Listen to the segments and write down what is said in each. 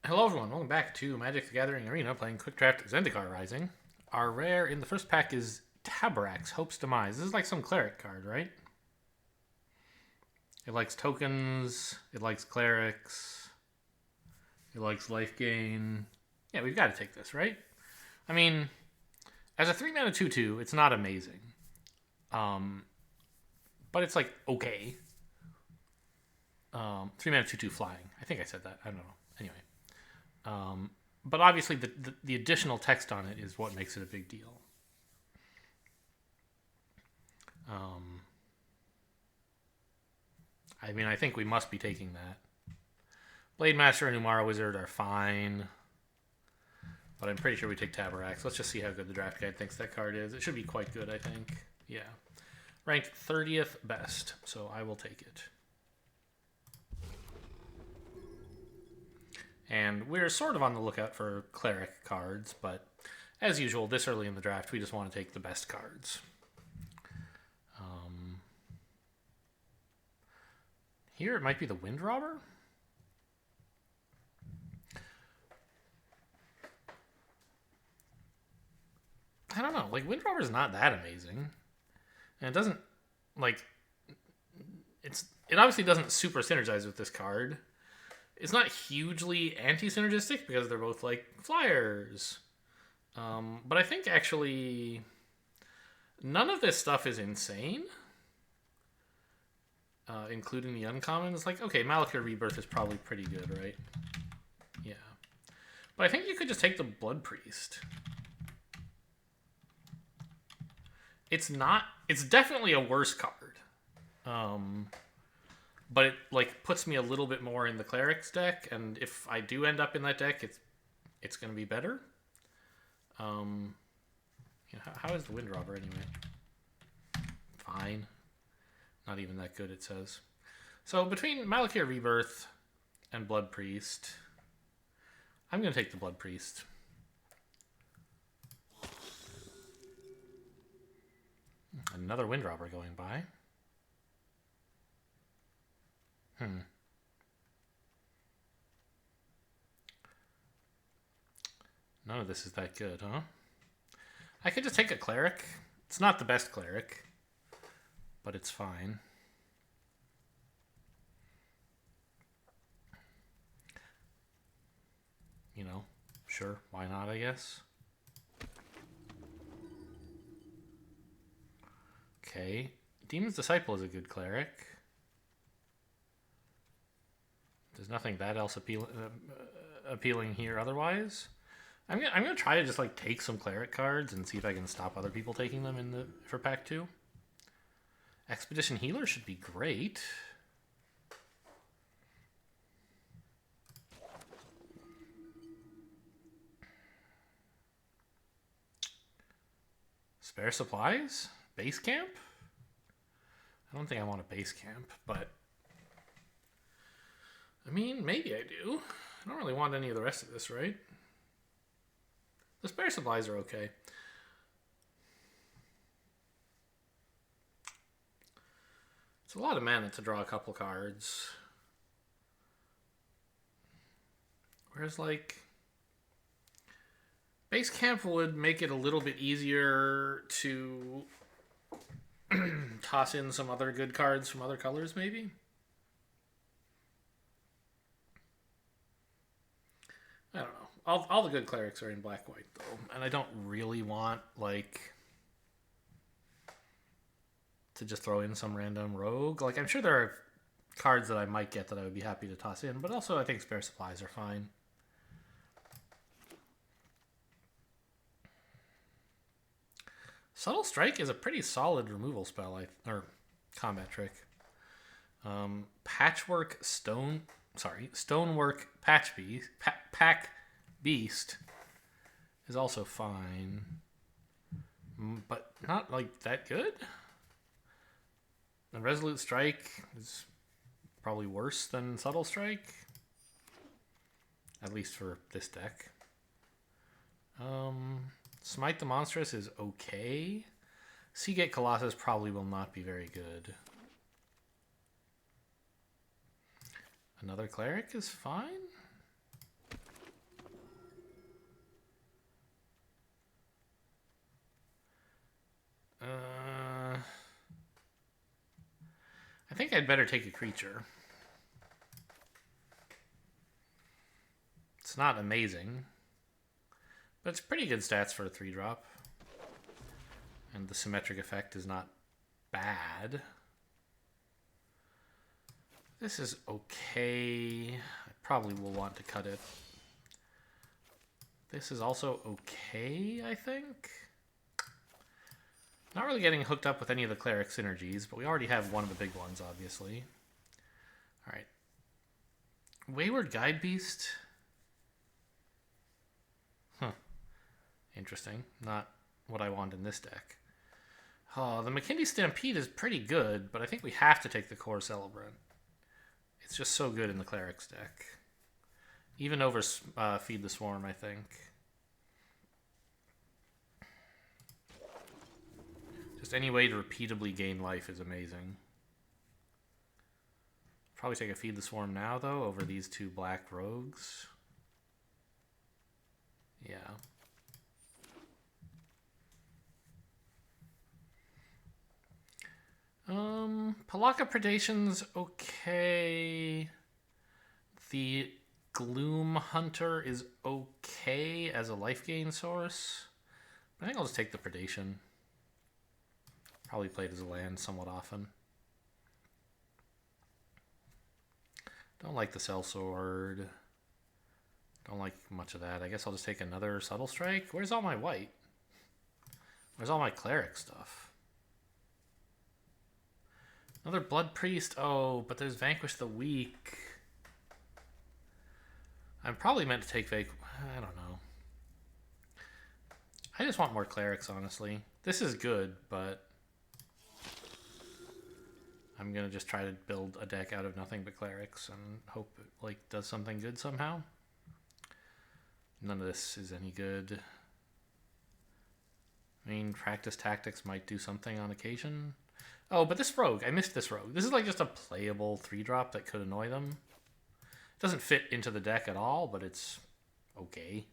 Hello everyone, welcome back to Magic the Gathering Arena playing Quick Draft Zendikar Rising. Our rare in the first pack is Taborax, Hope's Demise. This is like some cleric card, right? It likes tokens, it likes clerics, it likes life gain. Yeah, we've got to take this, right? I mean, as a 3 mana 2/2, it's not amazing. But it's like okay. 3 mana 2/2 flying. I think I said that. I don't know. Anyway. But obviously, the additional text on it is what makes it a big deal. I mean, I think we must be taking that. Blade Master and Umara Wizard are fine, but I'm pretty sure we take Taborax. Let's just see how good the draft guide thinks that card is. It should be quite good, I think. Yeah. Ranked 30th best, so I will take it. And we're sort of on the lookout for cleric cards, but as usual, this early in the draft, we just want to take the best cards. Here it might be the Wind Robber. I don't know. Like, Wind Robber is not that amazing, and it doesn't like it obviously doesn't super synergize with this card. It's not hugely anti-synergistic because they're both like flyers. But I think actually none of this stuff is insane. Including the uncommons. Like, okay, Malakir Rebirth is probably pretty good, right? Yeah. But I think you could just take the Blood Priest. It's definitely a worse card. But it like puts me a little bit more in the Clerics deck, and if I do end up in that deck, it's going to be better. How is the Wind Robber anyway? Fine. Not even that good, it says. So between Malakir Rebirth and Blood Priest, I'm going to take the Blood Priest. Another Wind Robber going by. None of this is that good, huh? I could just take a Cleric. It's not the best Cleric, but it's fine. You know, sure, why not, I guess. Okay, Demon's Disciple is a good Cleric. There's nothing that else appealing here otherwise. I'm gonna try to just like take some Cleric cards and see if I can stop other people taking them for pack 2. Expedition Healer should be great. Spare Supplies? Base Camp? I don't think I want a base camp, but I mean, maybe I do. I don't really want any of the rest of this, right? The Spare Supplies are okay. It's a lot of mana to draw a couple cards. Whereas, like, Base Camp would make it a little bit easier to toss in some other good cards from other colors, maybe? I don't know. All the good Clerics are in black-white, though. And I don't really want, like, to just throw in some random rogue. Like, I'm sure there are cards that I might get that I would be happy to toss in, but also I think Spare Supplies are fine. Subtle Strike is a pretty solid removal spell, or combat trick. Stonework Pack Beast is also fine, but not like that good. The Resolute Strike is probably worse than Subtle Strike, at least for this deck. Smite the Monstrous is okay. Seagate Colossus probably will not be very good. Another Cleric is fine. think I'd better take a creature. It's not amazing, but it's pretty good stats for a 3-drop. And the symmetric effect is not bad. This is okay. I probably will want to cut it. This is also okay, I think. Not really getting hooked up with any of the Cleric synergies, but we already have one of the big ones, obviously. Alright. Wayward Guide Beast. Huh. Interesting. Not what I want in this deck. Oh, the McKinley Stampede is pretty good, but I think we have to take the Core Celebrant. It's just so good in the Clerics deck. Even over Feed the Swarm, I think. Just any way to repeatably gain life is amazing. Probably take a Feed the Swarm now, though, over these 2 black rogues. Yeah. Palaka Predation's okay. The Gloom Hunter is okay as a life gain source. But I think I'll just take the Predation. Probably play it as a land somewhat often. Don't like the Sellsword. Don't like much of that. I guess I'll just take another Subtle Strike. Where's all my white? Where's all my Cleric stuff? Another Blood Priest. Oh, but there's Vanquish the Weak. I'm probably meant to take I don't know. I just want more Clerics, honestly. This is good, but I'm going to just try to build a deck out of nothing but Clerics and hope it like does something good somehow. None of this is any good. I mean, Practice Tactics might do something on occasion. Oh, but this rogue, I missed this rogue. This is like just a playable 3-drop that could annoy them. It doesn't fit into the deck at all, but it's okay.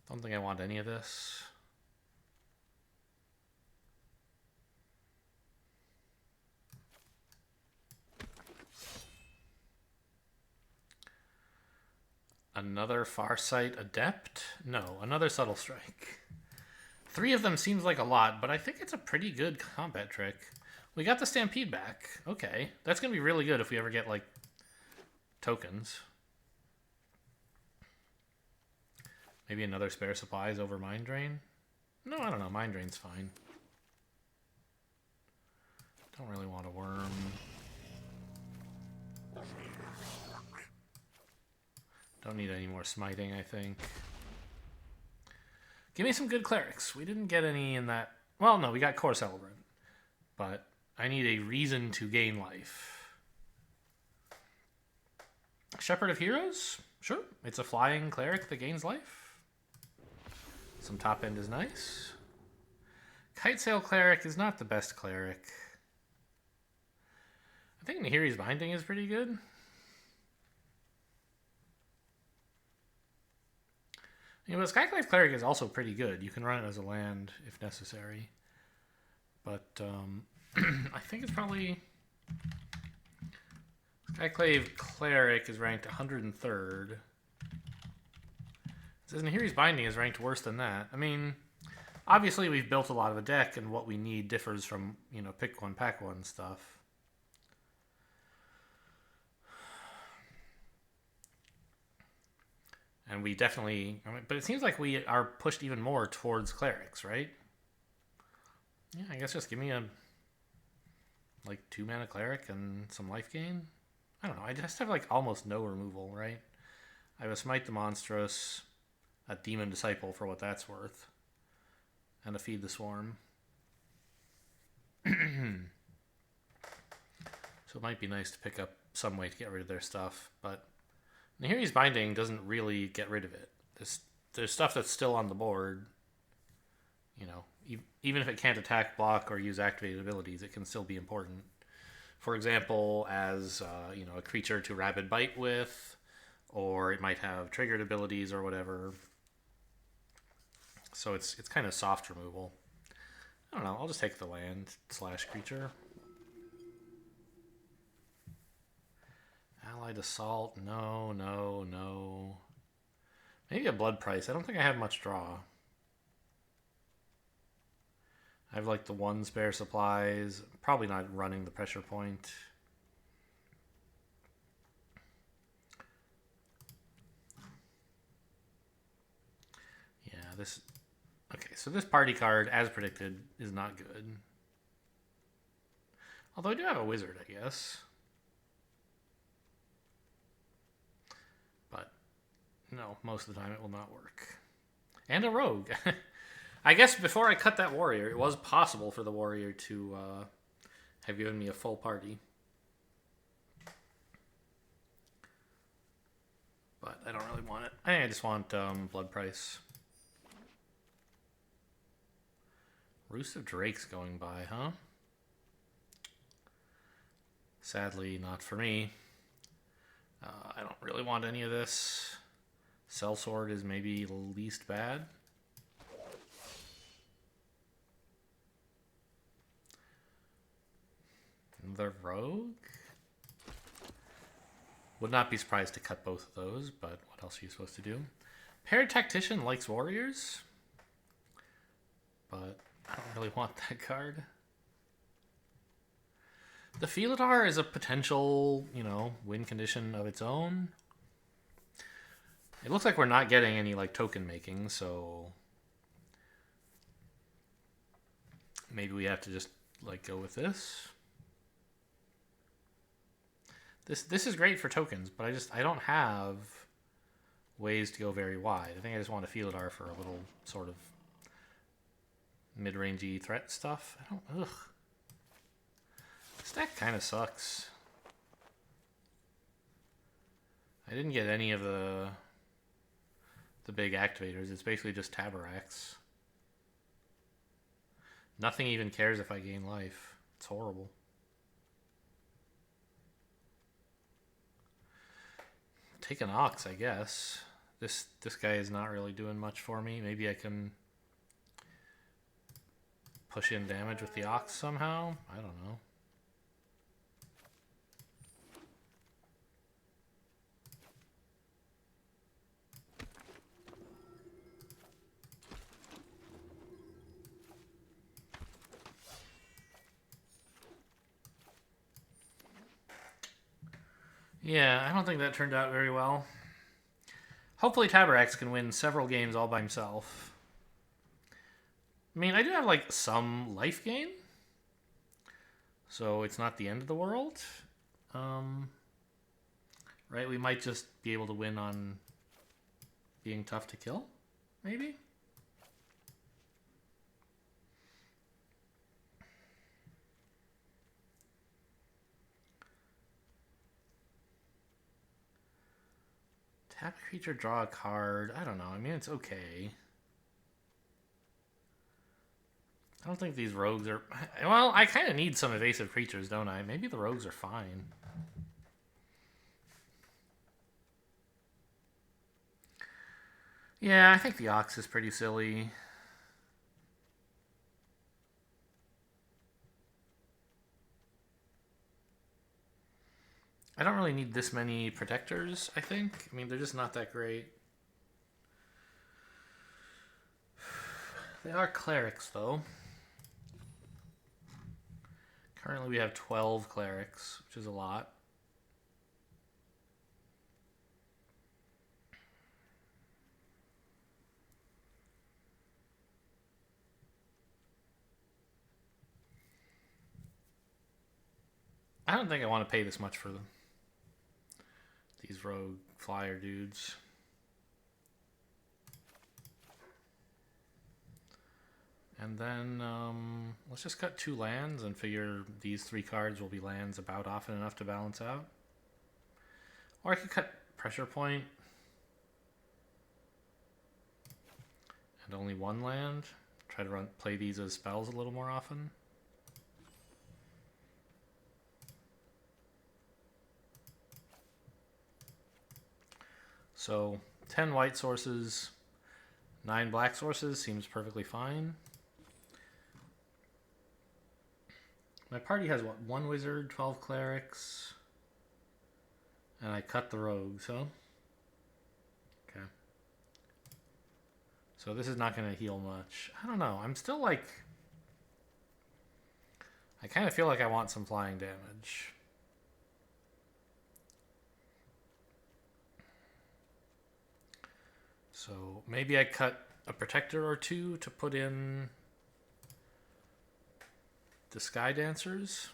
Don't think I want any of this. Another Farsight Adept? No, another Subtle Strike. 3 of them seems like a lot, but I think it's a pretty good combat trick. We got the Stampede back. Okay. That's going to be really good if we ever get, like, tokens. Maybe another Spare Supplies over Mind Drain? No, I don't know. Mind Drain's fine. Don't really want a Worm. Don't need any more smiting, I think. Give me some good Clerics. We didn't get any in that. Well, no, we got Core Celebrant. But I need a reason to gain life. Shepherd of Heroes? Sure. It's a flying Cleric that gains life. Some top end is nice. Kitesail Cleric is not the best Cleric. I think Nahiri's Binding is pretty good. You know, Skyclave Cleric is also pretty good. You can run it as a land if necessary. But I think it's probably... Skyclave Cleric is ranked 103rd. It says Nahiri's Binding is ranked worse than that. I mean, obviously we've built a lot of a deck, and what we need differs from, you know, pick one, pack one stuff. And we definitely... but it seems like we are pushed even more towards Clerics, right? Yeah, I guess just give me a... like 2-mana Cleric and some life gain? I don't know. I just have like almost no removal, right? I have a Smite the Monstrous, a Demon Disciple for what that's worth, and a Feed the Swarm. So it might be nice to pick up some way to get rid of their stuff, but Nahiri's Binding doesn't really get rid of it. There's stuff that's still on the board. You know, even if it can't attack, block, or use activated abilities, it can still be important. For example, as you know, a creature to Rabid Bite with, or it might have triggered abilities or whatever. So it's kind of soft removal. I don't know. I'll just take the land / creature. Allied Assault. No, no, no. Maybe a Blood Price. I don't think I have much draw. I have like the 1 spare supplies. Probably not running the pressure point. Yeah, this... Okay, so this party card, as predicted, is not good. Although I do have a wizard, I guess. But, no, most of the time it will not work. And a rogue. I guess before I cut that warrior, it was possible for the warrior to have given me a full party. But I don't really want it. I think I just want Blood Price. Roost of Drakes going by, huh? Sadly, not for me. I don't really want any of this. Sellsword is maybe least bad. The Rogue? Would not be surprised to cut both of those, but what else are you supposed to do? Paired Tactician likes warriors, but I don't really want that card. The Felidar is a potential, win condition of its own. It looks like we're not getting any token making, so maybe we have to just go with this. This is great for tokens, but I don't have ways to go very wide. I think I just want a Felidar for a little sort of mid-rangey threat stuff. Ugh. This deck kind of sucks. I didn't get any of the big activators. It's basically just Tabaraks. Nothing even cares if I gain life. It's horrible. Take an Ox, I guess. This guy is not really doing much for me. Maybe I can push in damage with the Ox somehow. I don't know. Yeah, I don't think that turned out very well. Hopefully Tabaraks can win several games all by himself. I mean, I do have some life gain, so it's not the end of the world. Right, we might just be able to win on being tough to kill, maybe? Tap a creature, draw a card. I don't know. I mean, it's okay. I don't think these rogues are... Well, I kind of need some evasive creatures, don't I? Maybe the rogues are fine. Yeah, I think the Ox is pretty silly. I don't really need this many protectors, I think. I mean, they're just not that great. They are clerics, though. Currently we have 12 clerics, which is a lot. I don't think I want to pay this much for them. These rogue flyer dudes. And then let's just cut 2 lands and figure these 3 cards will be lands about often enough to balance out. Or I could cut Pressure Point and only 1 land. Try to play these as spells a little more often. So 10 white sources, 9 black sources seems perfectly fine. My party has what? 1 wizard, 12 clerics. And I cut the rogues, huh? Okay. So this is not going to heal much. I don't know. I'm still like... I kind of feel like I want some flying damage. So maybe I cut a protector or two to put in the Sky Dancers.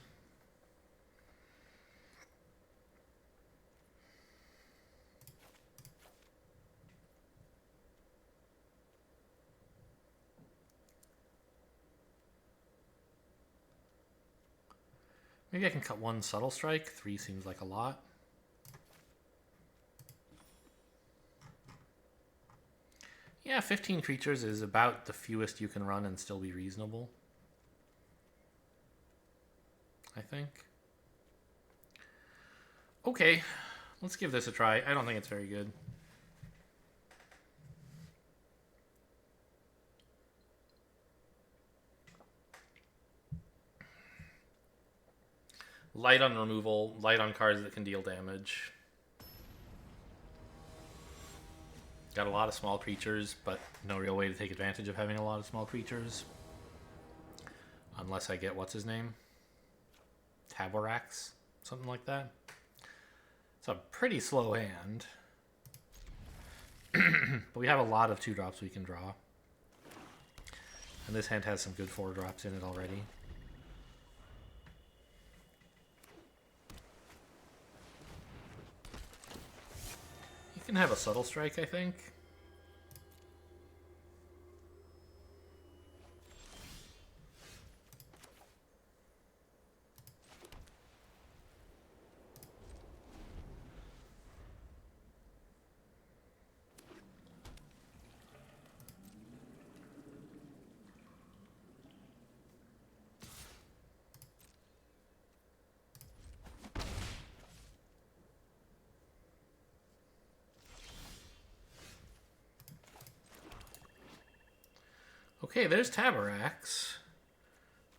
Maybe I can cut 1 Subtle Strike. 3 seems like a lot. Yeah, 15 creatures is about the fewest you can run and still be reasonable, I think. Okay, let's give this a try. I don't think it's very good. Light on removal, light on cards that can deal damage. Got a lot of small creatures, but no real way to take advantage of having a lot of small creatures. Unless I get, what's his name? Taborax? Something like that. It's a pretty slow hand. But we have a lot of 2-drops we can draw. And this hand has some good 4-drops in it already. You can have a Subtle Strike, I think. Okay, there's Taborax.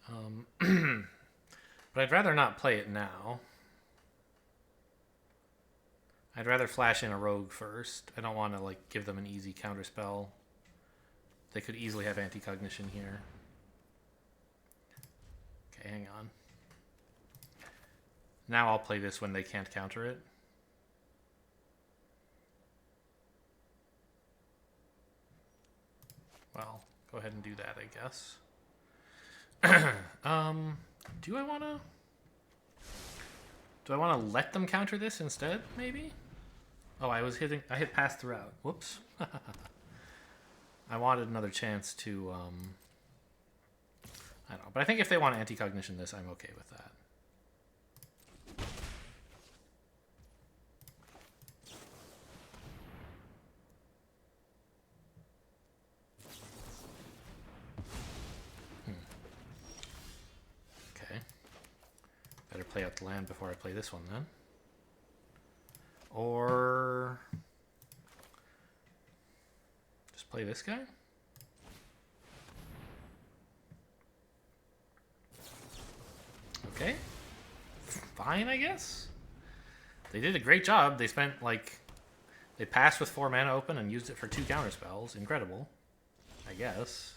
But I'd rather not play it now. I'd rather flash in a rogue first. I don't want to like give them an easy counterspell. They could easily have anti-cognition here. Okay, hang on. Now I'll play this when they can't counter it. Well, go ahead and do that, I guess. Do I want to... Do I want to let them counter this instead, maybe? Oh, I hit pass throughout. Whoops. I wanted another chance to, I don't know. But I think if they want to anti-cognition this, I'm okay with that. Okay. Better play out the land before I play this one, then. Or... just play this guy? Okay. Fine, I guess. They did a great job. They spent, like... They passed with 4 mana open and used it for 2 counterspells. Incredible. I guess.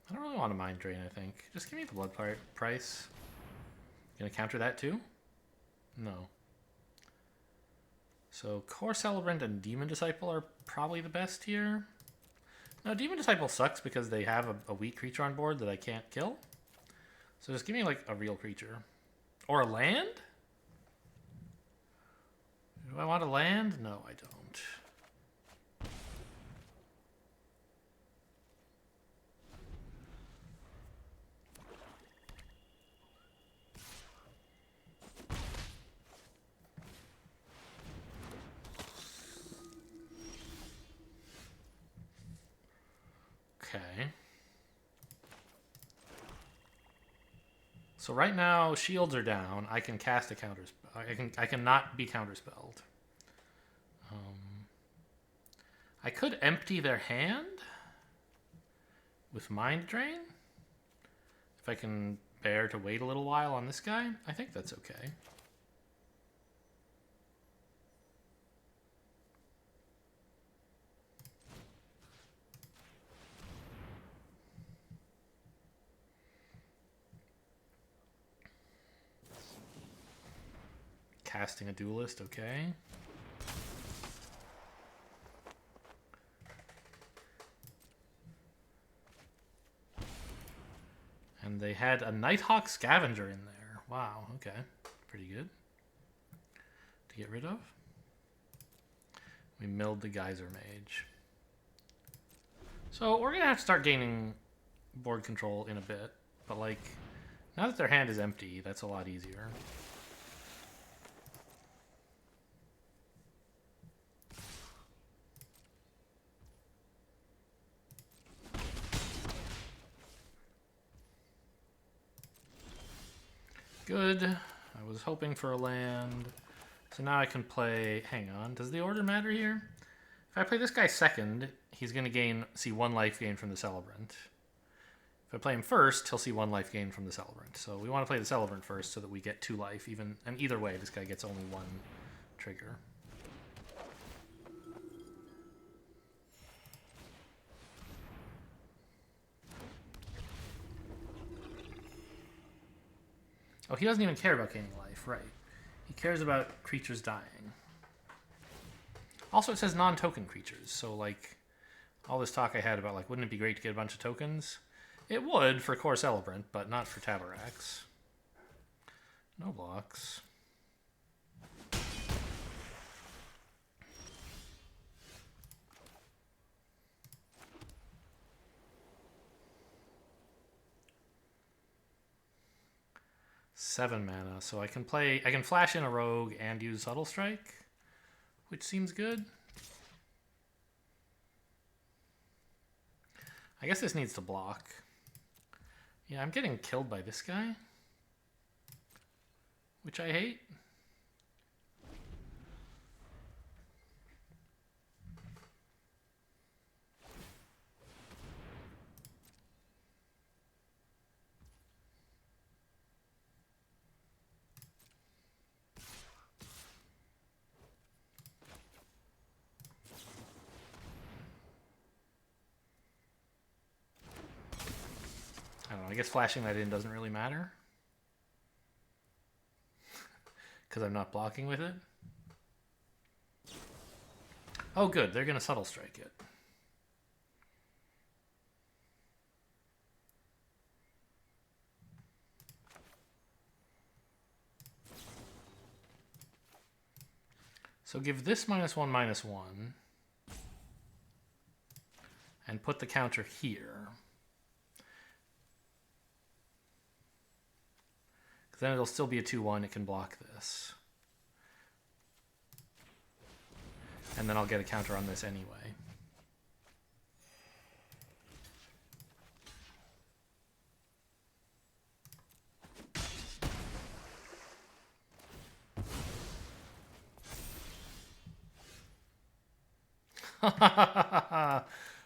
I don't really want to Mind Drain, I think. Just give me the blood price. Gonna counter that too? No. So Core Celebrant and Demon Disciple are probably the best here. No, Demon Disciple sucks because they have a weak creature on board that I can't kill. So just give me like a real creature. Or a land? Do I want a land? No, I don't. Okay. So right now, shields are down. I can cast a counter. I can not be counterspelled. I could empty their hand with Mind Drain. If I can bear to wait a little while on this guy, I think that's okay. Casting a duelist, okay. And they had a Nighthawk Scavenger in there. Wow, okay. Pretty good to get rid of. We milled the Geyser Mage. So we're going to have to start gaining board control in a bit. But, like, now that their hand is empty, that's a lot easier. Good. I was hoping for a land. So now I can play... Hang on. Does the order matter here? If I play this guy second, he's going to see 1 life gain from the Celebrant. If I play him first, he'll see 1 life gain from the Celebrant. So we want to play the Celebrant first so that we get 2 life. And either way, this guy gets only 1 trigger. Oh, he doesn't even care about gaining life, right. He cares about creatures dying. Also, it says non-token creatures, so, like, all this talk I had about, like, wouldn't it be great to get a bunch of tokens? It would for Core Celebrant, but not for Taborax. No blocks. Seven mana, so I can flash in a rogue and use Subtle Strike, which seems good. I guess this needs to block. Yeah, I'm getting killed by this guy, which I hate. I don't know, I guess flashing that in doesn't really matter. Because I'm not blocking with it. Oh good, they're going to Subtle Strike it. So give this -1/-1 and put the counter here. Because then it'll still be a 2/1, it can block this. And then I'll get a counter on this anyway.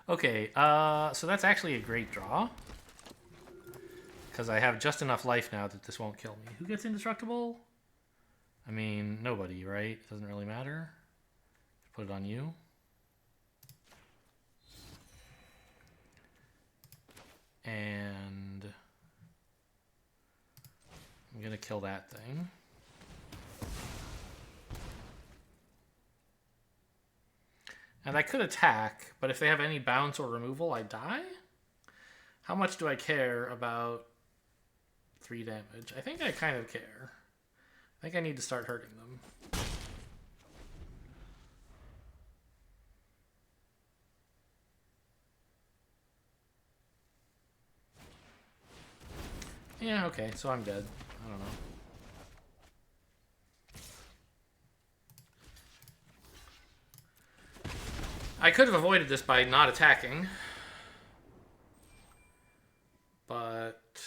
Okay, so that's actually a great draw. Because I have just enough life now that this won't kill me. Who gets indestructible? I mean, nobody, right? It doesn't really matter. Put it on you. And I'm going to kill that thing. And I could attack, but if they have any bounce or removal, I die? How much do I care about 3 damage? I think I kind of care. I think I need to start hurting them. Yeah, okay, so I'm dead. I don't know. I could have avoided this by not attacking. But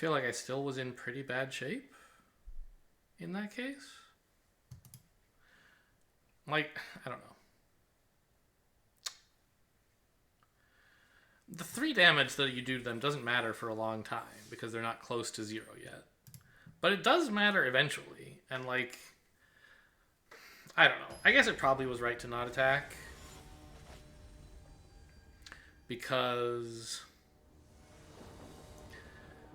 feel like I still was in pretty bad shape in that case. Like, I don't know. The 3 damage that you do to them doesn't matter for a long time because they're not close to 0 yet. But it does matter eventually. And, like, I don't know. I guess it probably was right to not attack. Because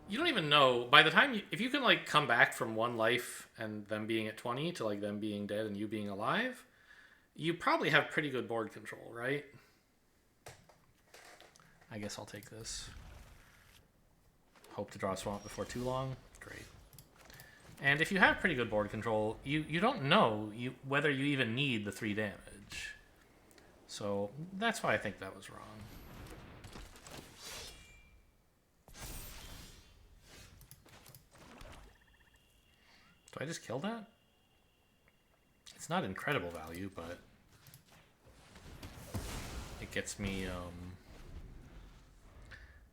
you don't even know. By the time if you can, like, come back from 1 life and them being at 20 to, like, them being dead and you being alive, you probably have pretty good board control, right? I guess I'll take this. Hope to draw a swamp before too long. Great. And if you have pretty good board control, you don't know whether you even need the 3 damage. So that's why I think that was wrong. Do I just kill that? It's not incredible value, but it gets me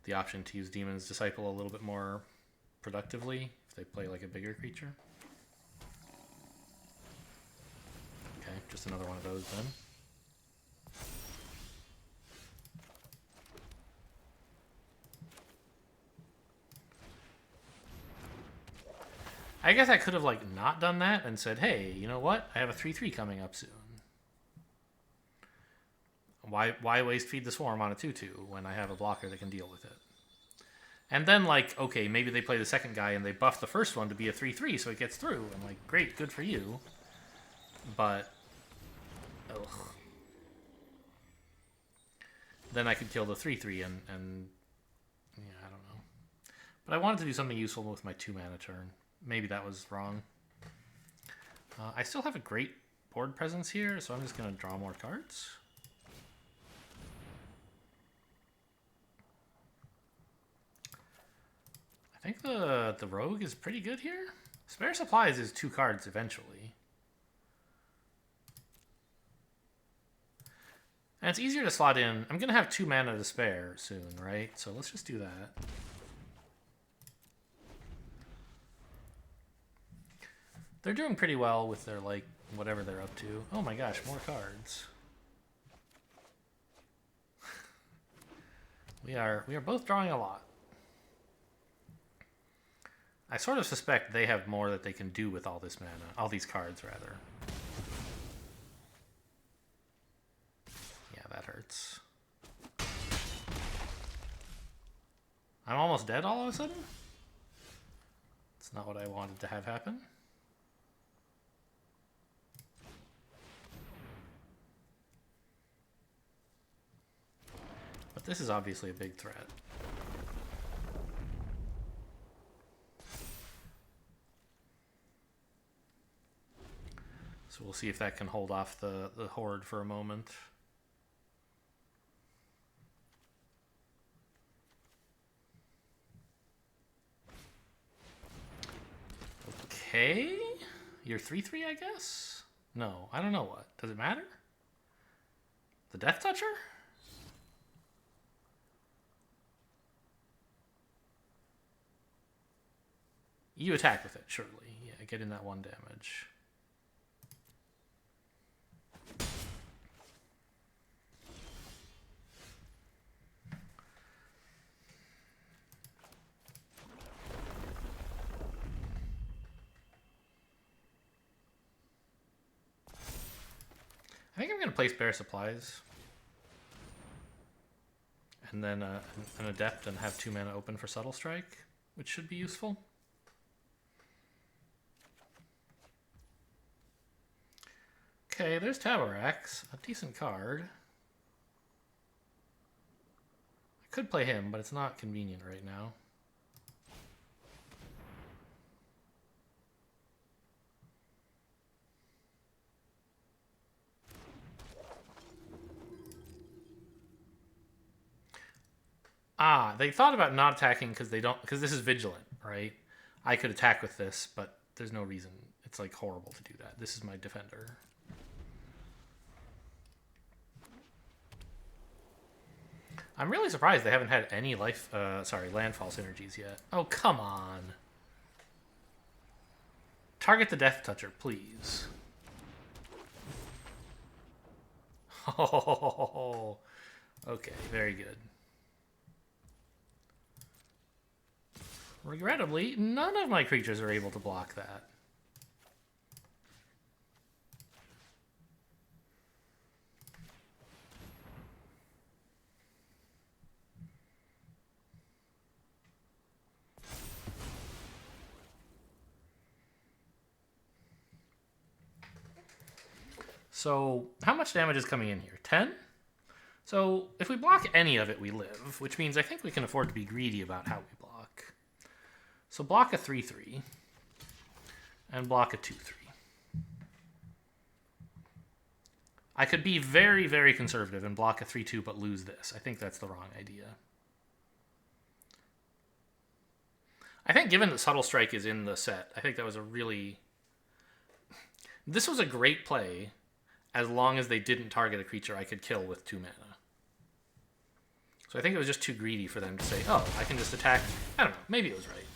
the option to use Demon's Disciple a little bit more productively if they play like a bigger creature. Okay, just another one of those then. I guess I could have, like, not done that and said, hey, you know what? I have a 3/3 coming up soon. Why waste Feed the Swarm on a 2/2 when I have a blocker that can deal with it? And then, like, okay, maybe they play the second guy and they buff the first one to be a 3/3 so it gets through. I'm like, great, good for you. But, ugh. Then I could kill the 3/3 and yeah, I don't know. But I wanted to do something useful with my 2-mana turn. Maybe that was wrong. I still have a great board presence here, so I'm just going to draw more cards. I think the rogue is pretty good here. Spare Supplies is 2 cards eventually. And it's easier to slot in. I'm going to have 2 mana to spare soon, right? So let's just do that. They're doing pretty well with their, like, whatever they're up to. Oh my gosh, more cards. We are both drawing a lot. I sort of suspect they have more that they can do with all this mana. All these cards, rather. Yeah, that hurts. I'm almost dead all of a sudden? It's not what I wanted to have happen. But this is obviously a big threat. So we'll see if that can hold off the horde for a moment. Okay. You're 3/3, I guess? No, I don't know what. Does it matter? The Death Toucher? You attack with it, surely. Yeah, get in that 1 damage. I think I'm going to play Spare Supplies. And then an Adept and have 2 mana open for Subtle Strike, which should be useful. Okay, there's Taborax, a decent card. I could play him, but it's not convenient right now. Ah, they thought about not attacking because this is Vigilant, right? I could attack with this, but there's no reason. It's like horrible to do that. This is my Defender. I'm really surprised they haven't had any landfall synergies yet. Oh, come on. Target the Death Toucher, please. Oh, okay, very good. Regrettably, none of my creatures are able to block that. So, how much damage is coming in here? 10? So, if we block any of it, we live, which means I think we can afford to be greedy about how we block. So, block a 3/3 and block a 2/3. I could be very, very conservative and block a 3/2 but lose this. I think that's the wrong idea. I think given that Subtle Strike is in the set, I think that was a really... This was a great play as long as they didn't target a creature I could kill with 2 mana. So I think it was just too greedy for them to say, oh, I can just attack... I don't know, maybe it was right.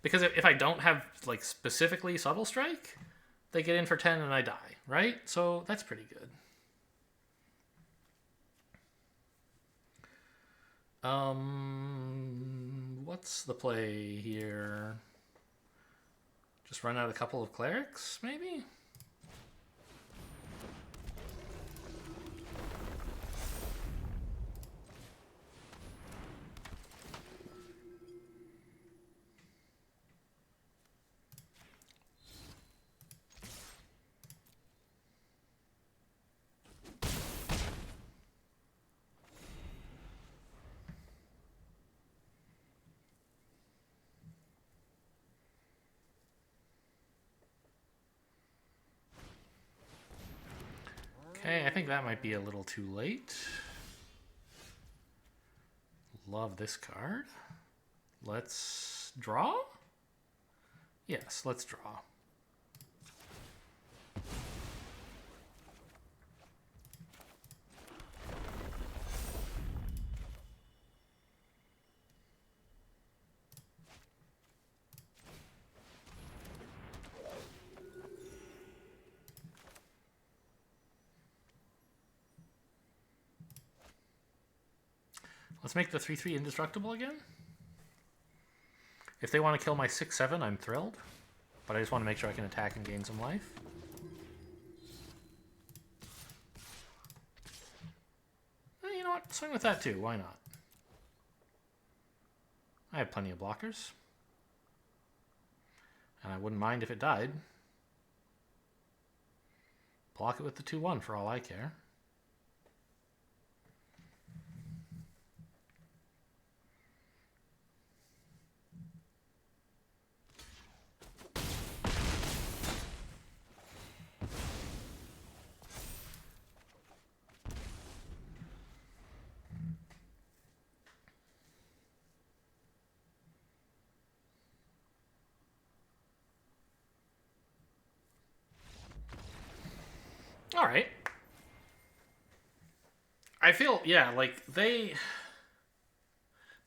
Because if I don't have, like, specifically Subtle Strike, they get in for 10 and I die, right? So that's pretty good. What's the play here? Just run out a couple of Clerics, maybe? Okay, I think that might be a little too late. Love this card. Let's draw? Yes, let's draw. Let's make the 3/3 indestructible again. If they want to kill my 6/7, I'm thrilled. But I just want to make sure I can attack and gain some life. You know what? Swing with that too. Why not? I have plenty of blockers. And I wouldn't mind if it died. Block it with the 2/1 for all I care. All right. I feel, yeah, like they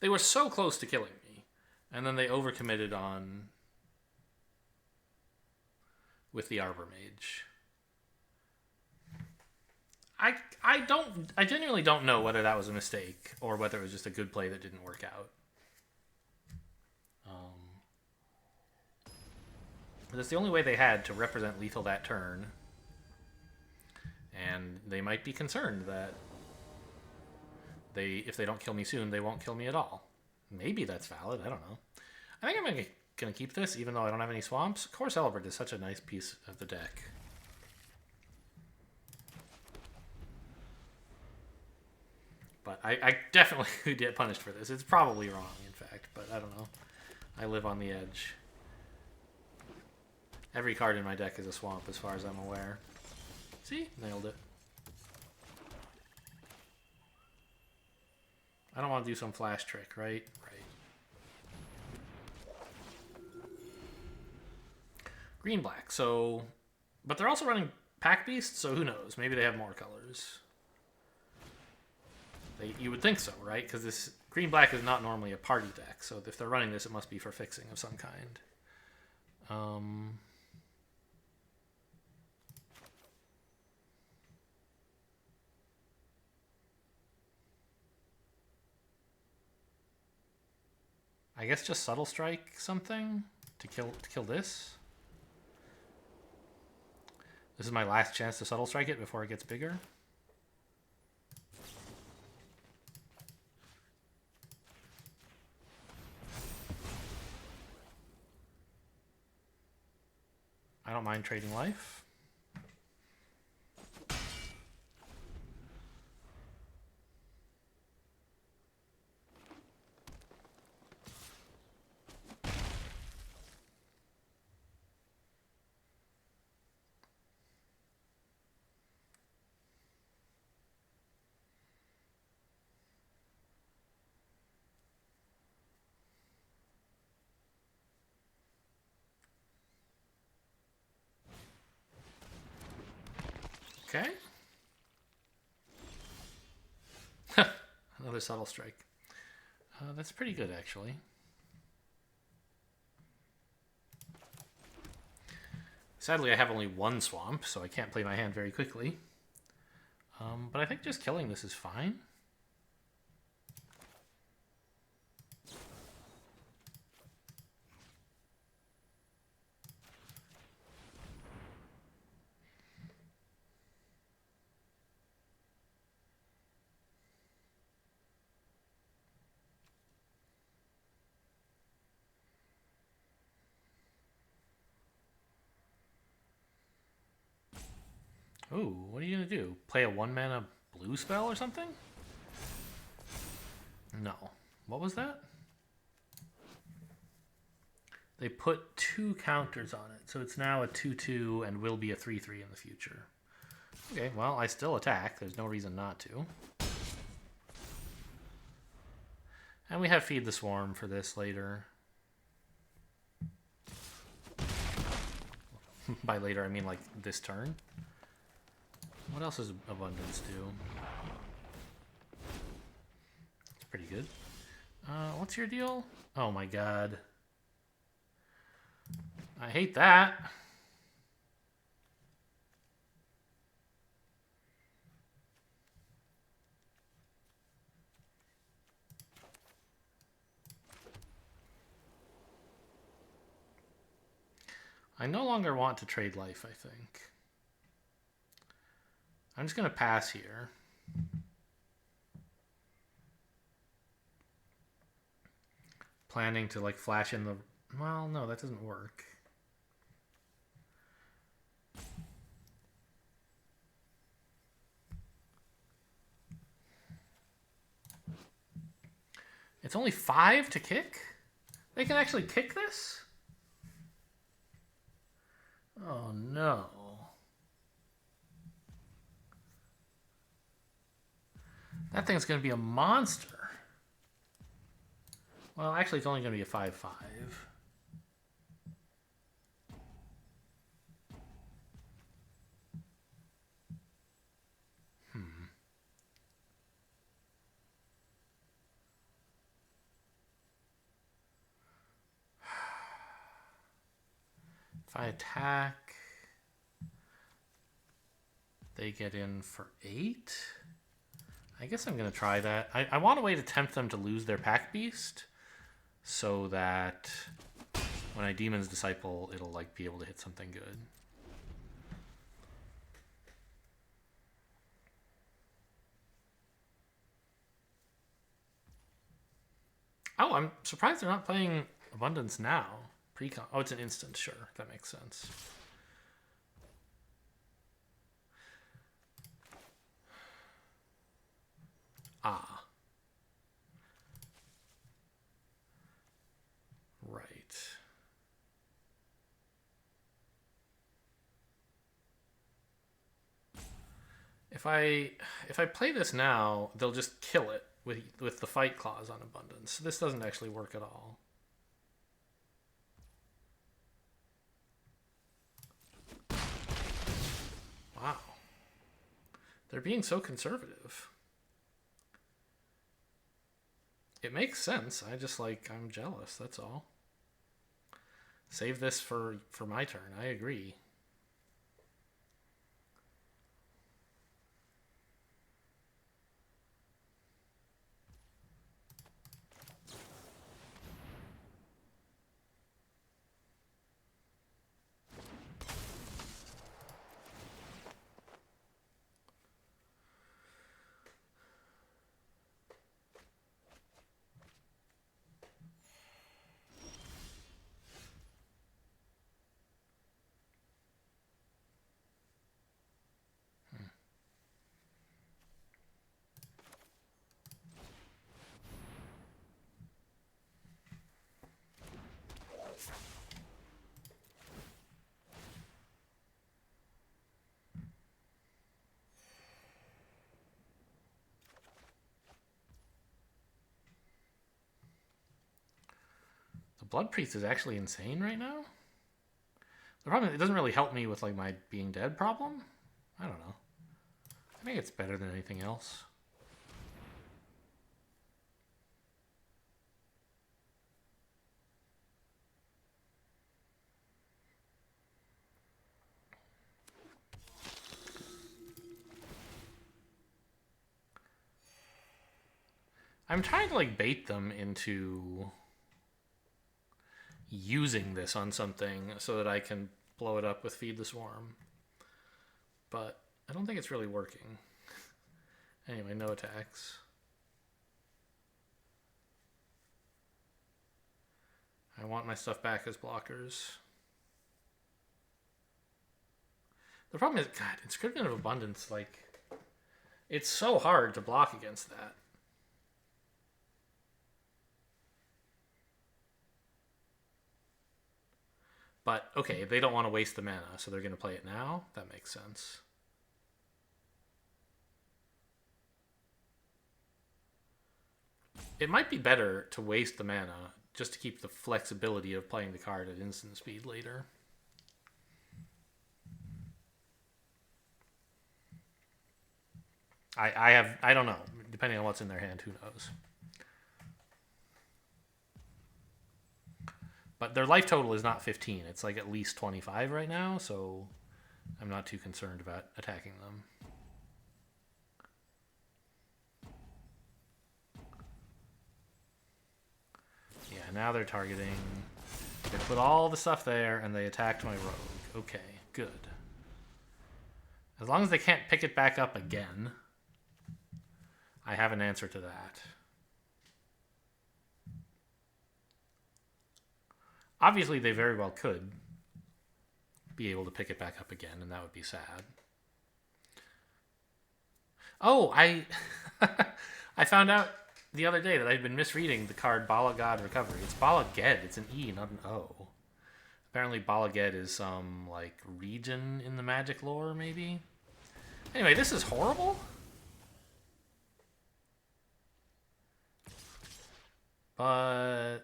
were so close to killing me, and then they overcommitted on with the Arbor Mage. I genuinely don't know whether that was a mistake or whether it was just a good play that didn't work out. But it's the only way they had to represent lethal that turn. And they might be concerned that if they don't kill me soon, they won't kill me at all. Maybe that's valid. I don't know. I think I'm going to keep this, even though I don't have any swamps. Core Celebrant is such a nice piece of the deck. But I definitely get punished for this. It's probably wrong, in fact, but I don't know. I live on the edge. Every card in my deck is a swamp, as far as I'm aware. See? Nailed it. I don't want to do some flash trick, right? Right. Green-black, so... But they're also running Pack Beast, so who knows? Maybe they have more colors. You would think so, right? Because this green-black is not normally a party deck, so if they're running this, it must be for fixing of some kind. I guess just Subtle Strike something to kill this. This is my last chance to Subtle Strike it before it gets bigger. I don't mind trading life. Okay. Another Subtle Strike. That's pretty good, actually. Sadly, I have only one swamp, so I can't play my hand very quickly. But I think just killing this is fine. Ooh, what are you going to do? Play a 1-mana blue spell or something? No. What was that? They put 2 counters on it, so it's now a 2/2 and will be a 3/3 in the future. Okay, well, I still attack. There's no reason not to. And we have Feed the Swarm for this later. By later, I mean like this turn. What else does Abundance do? It's pretty good. What's your deal? Oh my god. I hate that. I no longer want to trade life, I think. I'm just going to pass here. Planning to like flash in the... Well, no, that doesn't work. It's only 5 to kick? They can actually kick this? Oh no. That thing's going to be a monster. Well, actually, it's only going to be a 5/5. If I attack, they get in for 8. I guess I'm going to try that. I want a way to tempt them to lose their Pack Beast so that when I Demon's Disciple, it'll like be able to hit something good. Oh, I'm surprised they're not playing Abundance now. Precon. Oh, it's an instant. Sure, that makes sense. Ah. Right. If I play this now, they'll just kill it with the fight clause on Abundance. This doesn't actually work at all. Wow. They're being so conservative. It makes sense. I just like I'm jealous. That's all. Save this for my turn. I agree. The Blood Priest is actually insane right now. The problem is it doesn't really help me with like my being dead problem. I don't know. I think it's better than anything else. I'm trying to like bait them into using this on something so that I can blow it up with Feed the Swarm. But I don't think it's really working. Anyway, no attacks. I want my stuff back as blockers. The problem is, God, Inscription of Abundance, like, it's so hard to block against that. But, okay, they don't want to waste the mana, so they're going to play it now. That makes sense. It might be better to waste the mana just to keep the flexibility of playing the card at instant speed later. I don't know. Depending on what's in their hand, who knows. But their life total is not 15. It's like at least 25 right now, so I'm not too concerned about attacking them. Yeah, now they're targeting. They put all the stuff there, and they attacked my rogue. Okay, good. As long as they can't pick it back up again, I have an answer to that. Obviously, they very well could be able to pick it back up again, and that would be sad. Oh, I found out the other day that I'd been misreading the card Bala God Recovery. It's Bala Ged. It's an E, not an O. Apparently, Bala Ged is some, like, region in the Magic lore, maybe? Anyway, this is horrible. But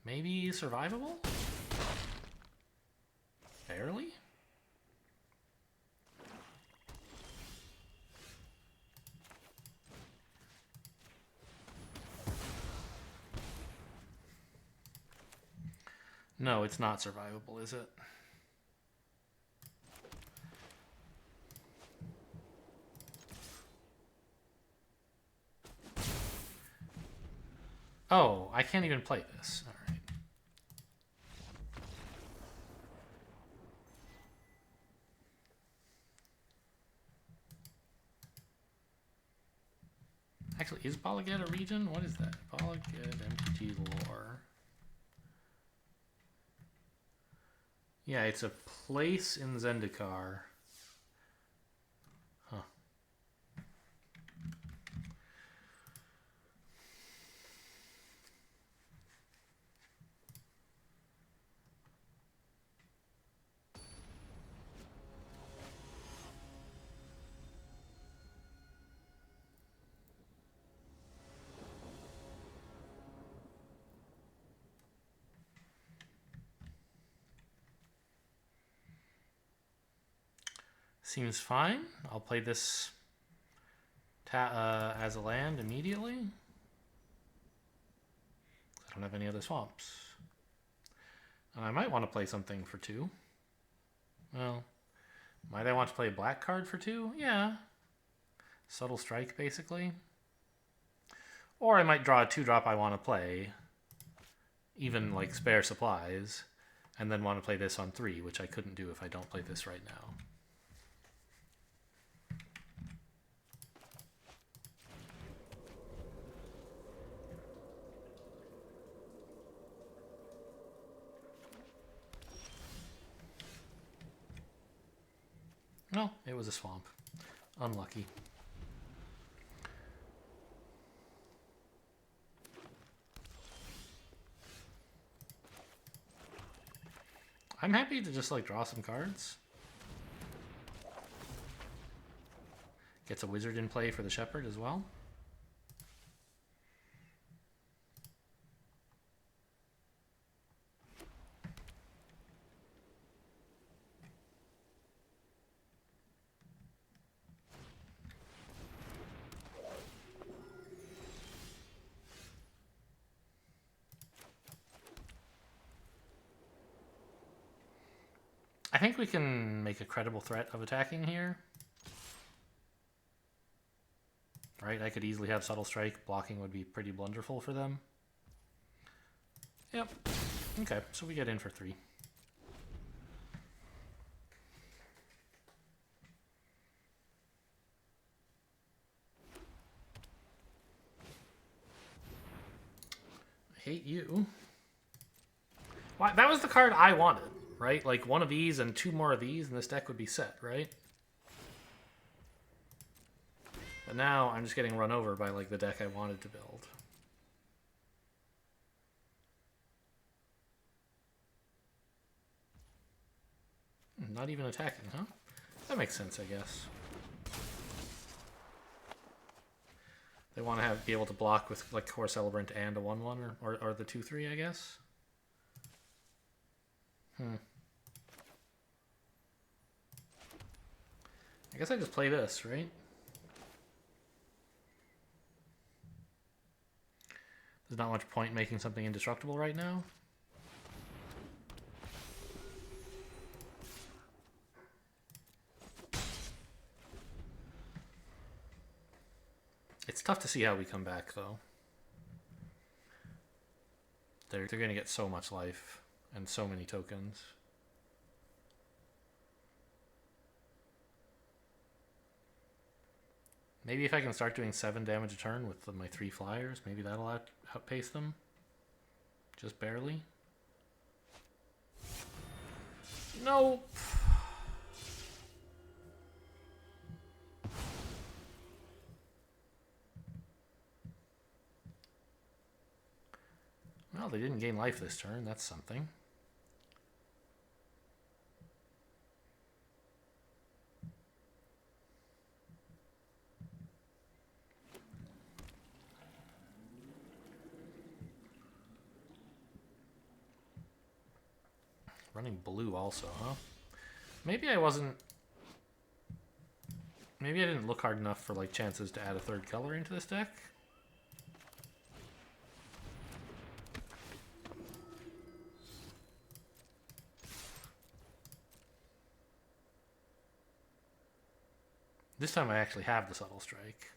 maybe survivable? Barely? No, it's not survivable, is it? Oh, I can't even play this. All right. Actually, is Bala Ged a region? What is that? Bala Ged Entity Lore. Yeah, it's a place in Zendikar. Huh. Seems fine. I'll play this as a land immediately. I don't have any other swamps. And I might want to play something for 2. Well, might I want to play a black card for 2? Yeah. Subtle Strike, basically. Or I might draw a 2-drop I want to play, even like spare supplies, and then want to play this on 3, which I couldn't do if I don't play this right now. No, it was a swamp. Unlucky. I'm happy to just like draw some cards. Gets a wizard in play for the shepherd as well. I think we can make a credible threat of attacking here. Right, I could easily have Subtle Strike. Blocking would be pretty blunderful for them. Yep. Okay, so we get in for 3. I hate you. Why, that was the card I wanted. Right? Like 1 of these and 2 more of these and this deck would be set, right? But now I'm just getting run over by like the deck I wanted to build. Not even attacking, huh? That makes sense, I guess. They want to be able to block with like Core Celebrant and a 1/1 or the 2/3, I guess. I guess I just play this, right? There's not much point making something indestructible right now. It's tough to see how we come back, though. They're going to get so much life and so many tokens. Maybe if I can start doing 7 damage a turn with my 3 flyers, maybe that'll outpace them. Just barely. Nope. Well, they didn't gain life this turn. That's something. Running blue also, huh? Maybe I wasn't... Maybe I didn't look hard enough for like chances to add a 3rd color into this deck. This time I actually have the Subtle Strike.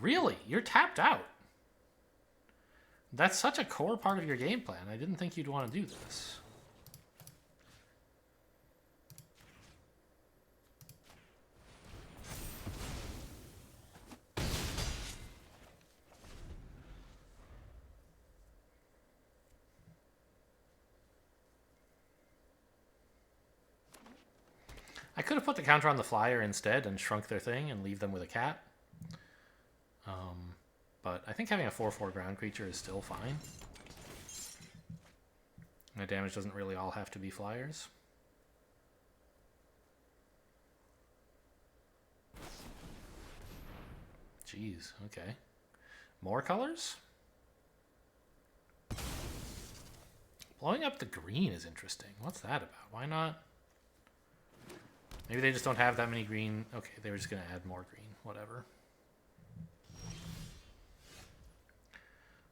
Really? You're tapped out? That's such a core part of your game plan. I didn't think you'd want to do this. I could have put the counter on the flyer instead and shrunk their thing and leave them with a cat. But I think having a 4/4 ground creature is still fine. My damage doesn't really all have to be flyers. Jeez, okay. More colors? Blowing up the green is interesting. What's that about? Why not? Maybe they just don't have that many green. Okay, they were just going to add more green. Whatever.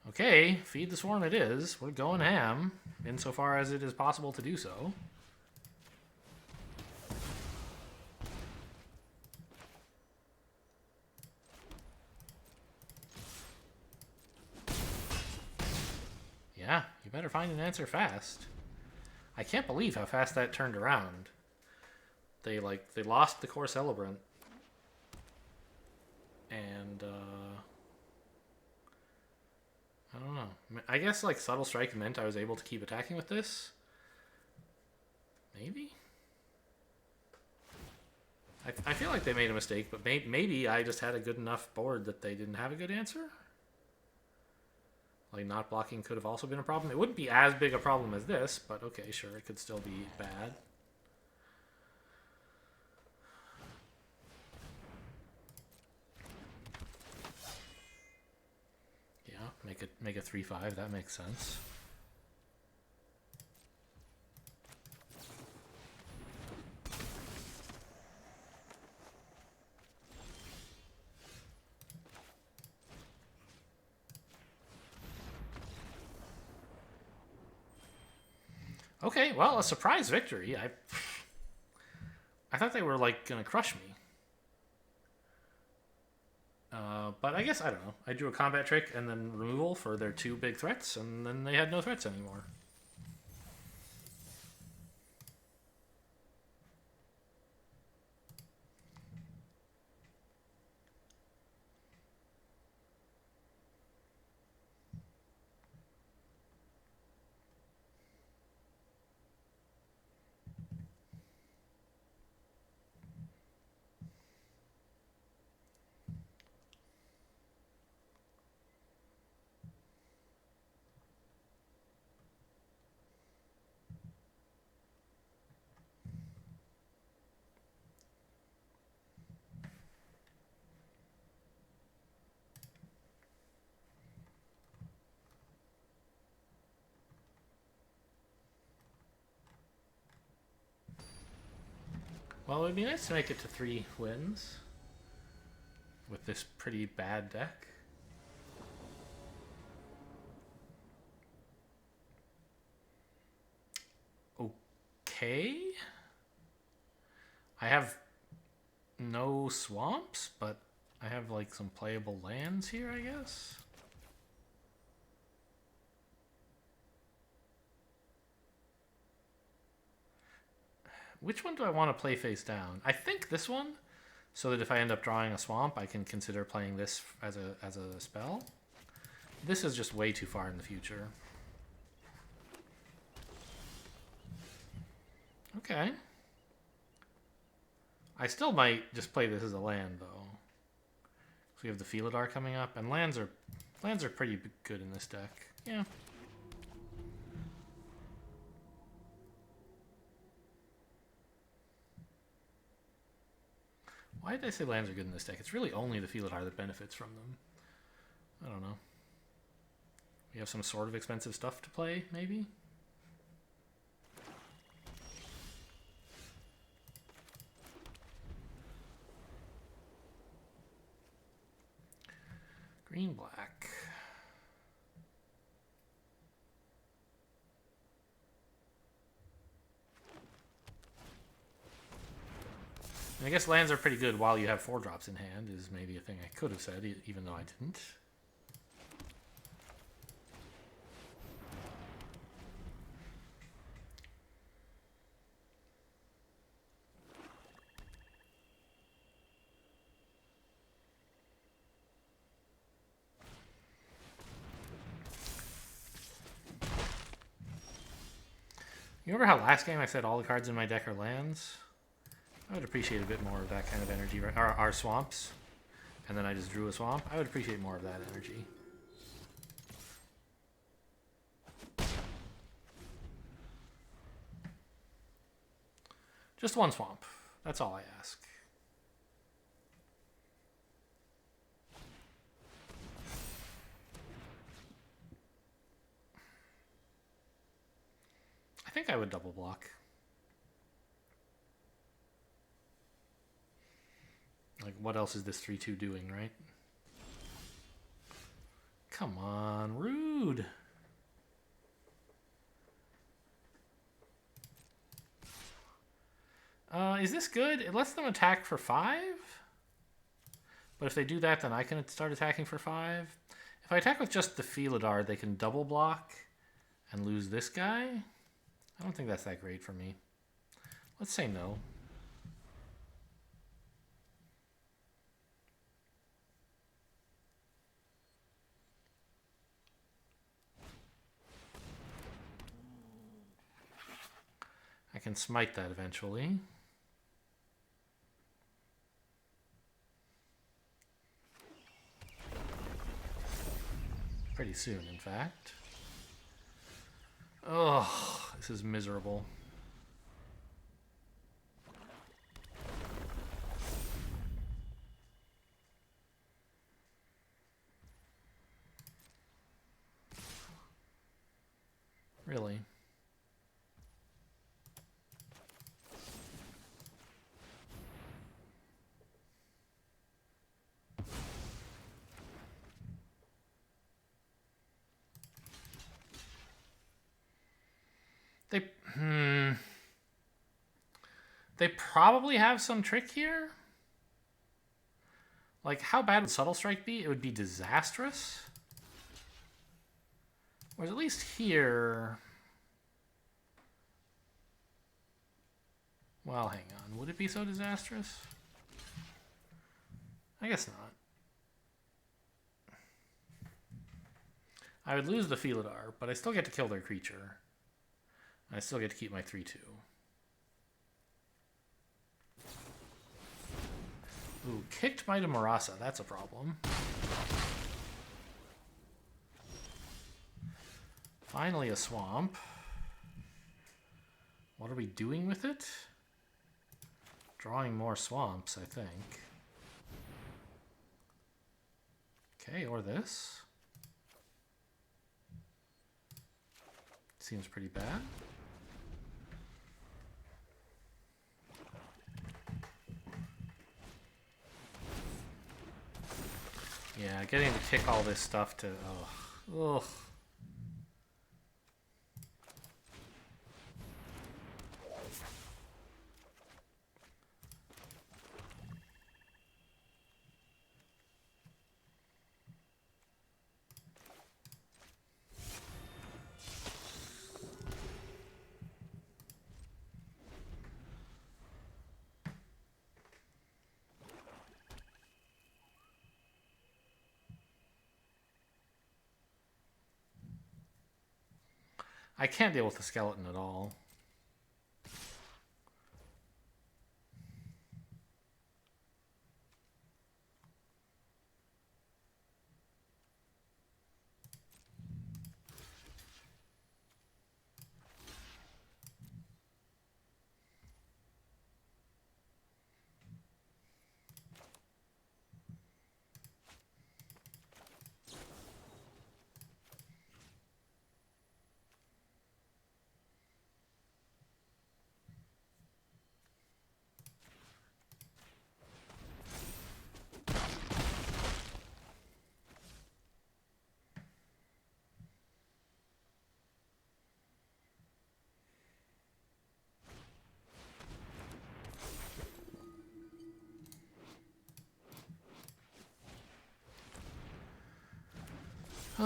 Okay, feed the swarm it is. We're going ham, insofar as it is possible to do so. Yeah, you better find an answer fast. I can't believe how fast that turned around. They lost the core celebrant. And I don't know. I guess like subtle strike meant I was able to keep attacking with this. Maybe? I feel like they made a mistake, but maybe I just had a good enough board that they didn't have a good answer. Like, not blocking could have also been a problem. It wouldn't be as big a problem as this, but okay, sure, it could still be bad. Yeah, make a 3/5. That makes sense. Okay, well, a surprise victory. I thought they were like gonna crush me. But I guess, I don't know. I drew a combat trick and then removal for their 2 big threats, and then they had no threats anymore. Well, it would be nice to make it to 3 wins with this pretty bad deck. Okay. I have no swamps, but I have like some playable lands here, I guess. Which one do I want to play face down? I think this one, so that if I end up drawing a swamp, I can consider playing this as a spell. This is just way too far in the future. Okay. I still might just play this as a land, though. So we have the Felidar coming up, and lands are pretty good in this deck. Yeah. Why did I say lands are good in this deck? It's really only the Felidar that benefits from them. I don't know. We have some sort of expensive stuff to play, maybe? Green, black. And I guess lands are pretty good while you have 4-drops in hand is maybe a thing I could have said, even though I didn't. You remember how last game I said all the cards in my deck are lands? I would appreciate a bit more of that kind of energy. Our swamps. And then I just drew a swamp. I would appreciate more of that energy. Just one swamp. That's all I ask. I think I would double block. Like, what else is this 3/2 doing, right? Come on, rude. Is this good? It lets them attack for 5? But if they do that, then I can start attacking for 5. If I attack with just the Felidar, they can double block and lose this guy. I don't think that's that great for me. Let's say no. I can smite that eventually. Pretty soon, in fact. Oh, this is miserable. Really? They probably have some trick here. Like, how bad would Subtle Strike be? It would be disastrous. Whereas at least here... Well, hang on. Would it be so disastrous? I guess not. I would lose the Felidar, but I still get to kill their creature. I still get to keep my 3/2. Ooh, kicked by Marasa. That's a problem. Finally a swamp. What are we doing with it? Drawing more swamps, I think. Okay, or this. Seems pretty bad. Yeah, getting to kick all this stuff to... Ugh. I can't deal with the skeleton at all.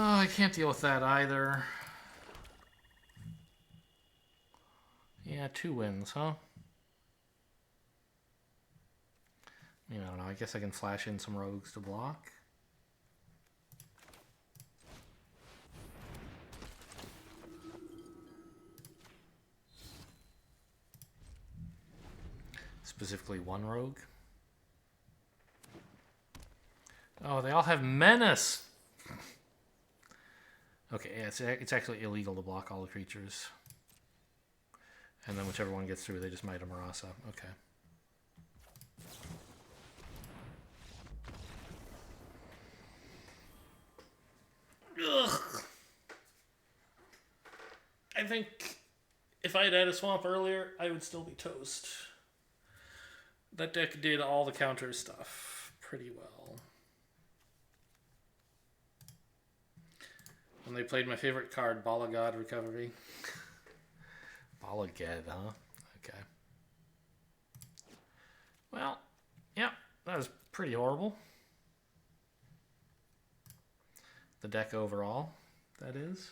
Oh, I can't deal with that either. Yeah, 2 wins, huh? I mean, I don't know. I guess I can flash in some rogues to block. Specifically 1 rogue. Oh, they all have menace! Okay, yeah, it's actually illegal to block all the creatures. And then whichever one gets through, they just might a Marasa. Okay. Ugh. I think if I had had a swamp earlier, I would still be toast. That deck did all the counter stuff pretty well. And they played my favorite card, Ball of God Recovery. Ball of God, huh? Okay. Well, yeah, that was pretty horrible. The deck overall, that is.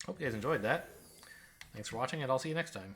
Hope you guys enjoyed that. Thanks for watching, and I'll see you next time.